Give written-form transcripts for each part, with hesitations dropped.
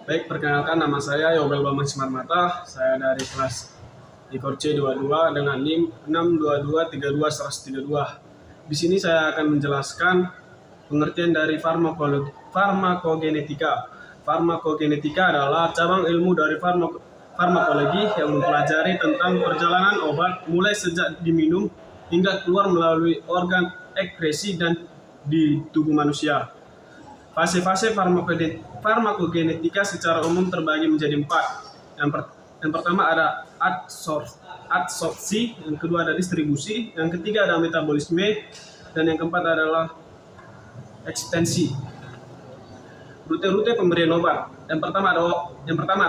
Baik, perkenalkan nama saya Yobel Bambang Simarmata. Saya dari kelas Ikor C22 dengan NIM 62232-32. Di sini saya akan menjelaskan pengertian dari farmakogenetika. Farmakogenetika adalah cabang ilmu dari farmakologi yang mempelajari tentang perjalanan obat mulai sejak diminum hingga keluar melalui organ ekskresi dan di tubuh manusia. Fase-fase farmakogenetika secara umum terbagi menjadi 4. Yang pertama ada adsorpsi, yang kedua ada distribusi, yang ketiga ada metabolisme, dan yang keempat adalah ekstensi. Rute-rute pemberian obat. Yang pertama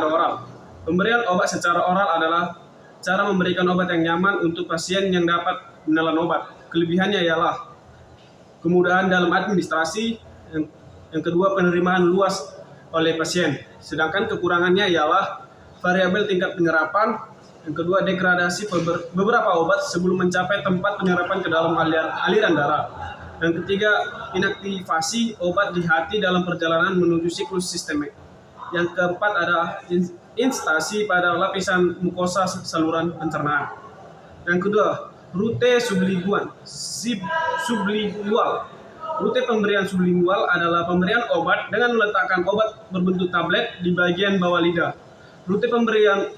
ada oral. Pemberian obat secara oral adalah cara memberikan obat yang nyaman untuk pasien yang dapat menelan obat. Kelebihannya ialah kemudahan dalam administrasi, yang kedua penerimaan luas oleh pasien. Sedangkan kekurangannya ialah variabel tingkat penyerapan, yang kedua degradasi beberapa obat sebelum mencapai tempat penyerapan ke dalam aliran darah. Yang ketiga, inaktivasi obat di hati dalam perjalanan menuju siklus sistemik. Yang keempat ada instasi pada lapisan mukosa saluran pencernaan. Yang kedua, rute sublingual. Rute pemberian sublingual adalah pemberian obat dengan meletakkan obat berbentuk tablet di bagian bawah lidah. Rute pemberian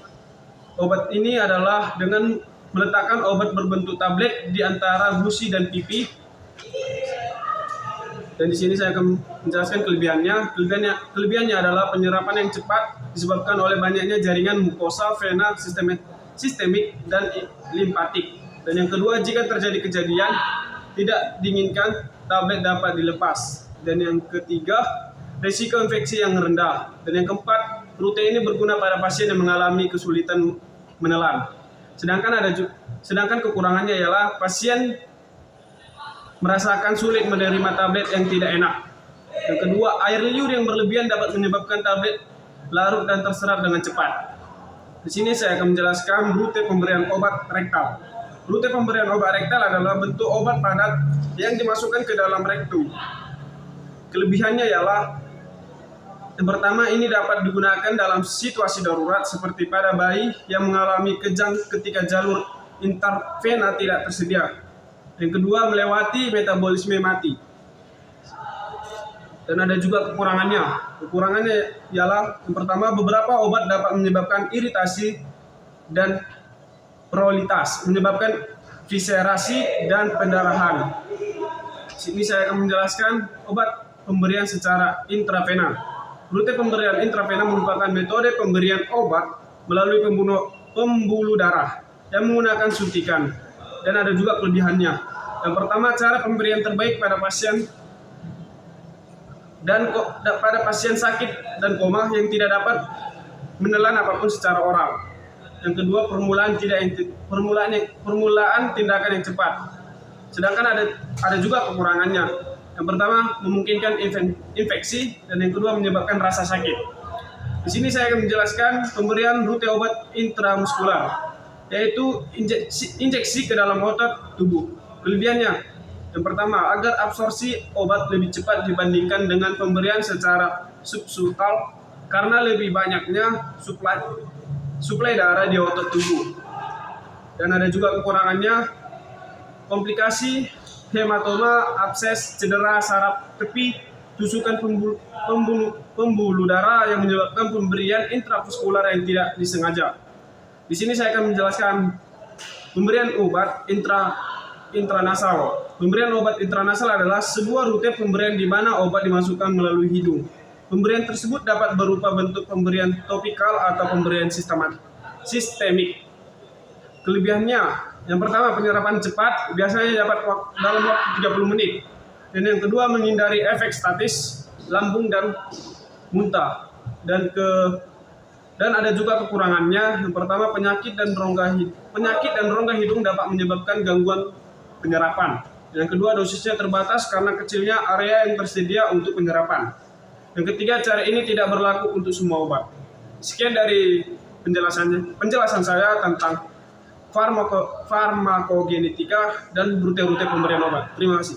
obat ini adalah dengan meletakkan obat berbentuk tablet di antara gusi dan pipi. Dan di sini saya akan menjelaskan kelebihannya. Kelebihannya adalah penyerapan yang cepat disebabkan oleh banyaknya jaringan mukosa, vena, sistemik, dan limpatik. Dan yang kedua, jika terjadi kejadian tidak diinginkan, tablet dapat dilepas. Dan yang ketiga, risiko infeksi yang rendah. Dan yang keempat, rute ini berguna pada pasien yang mengalami kesulitan menelan. Sedangkan kekurangannya ialah pasien merasakan sulit menerima tablet yang tidak enak. Yang kedua, air liur yang berlebihan dapat menyebabkan tablet larut dan terserap dengan cepat. Di sini saya akan menjelaskan rute pemberian obat rektal. Rute pemberian obat rektal adalah bentuk obat padat yang dimasukkan ke dalam rektum. Kelebihannya ialah yang pertama, ini dapat digunakan dalam situasi darurat seperti pada bayi yang mengalami kejang ketika jalur intravena tidak tersedia. Yang kedua, melewati metabolisme mati. Dan ada juga kekurangannya. Kekurangannya ialah yang pertama, beberapa obat dapat menyebabkan iritasi dan pruritus, menyebabkan viscerasi dan pendarahan. Sini saya akan menjelaskan obat pemberian secara intravena. Rute pemberian intravena merupakan metode pemberian obat melalui pembuluh darah yang menggunakan suntikan. Dan ada juga kelebihannya. Yang pertama, cara pemberian terbaik pada pasien sakit dan koma yang tidak dapat menelan apapun secara oral. Yang kedua, permulaan tindakan yang cepat. Sedangkan ada juga kekurangannya. Yang pertama, memungkinkan infeksi, dan yang kedua menyebabkan rasa sakit. Di sini saya akan menjelaskan pemberian rute obat intramuskular, yaitu injeksi ke dalam otot tubuh. Kelebihannya, yang pertama, agar absorpsi obat lebih cepat dibandingkan dengan pemberian secara subkutal karena lebih banyaknya suplai darah di otot tubuh. Dan ada juga kekurangannya, komplikasi, hematoma, abses, cedera saraf tepi, tusukan pembuluh darah yang menyebabkan pemberian intravaskular yang tidak disengaja. Di sini saya akan menjelaskan pemberian obat intranasal. Pemberian obat intranasal adalah sebuah rute pemberian di mana obat dimasukkan melalui hidung. Pemberian tersebut dapat berupa bentuk pemberian topikal atau pemberian sistemik. Kelebihannya, yang pertama, penyerapan cepat, biasanya dapat dalam waktu 30 menit. Dan yang kedua, menghindari efek statis, lambung dan muntah. Dan ada juga kekurangannya. Yang pertama, penyakit dan rongga hidung dapat menyebabkan gangguan penyerapan. Yang kedua, dosisnya terbatas karena kecilnya area yang tersedia untuk penyerapan. Yang ketiga, cara ini tidak berlaku untuk semua obat. Sekian dari penjelasan saya tentang farmakogenetika dan rute-rute pemberian obat. Terima kasih.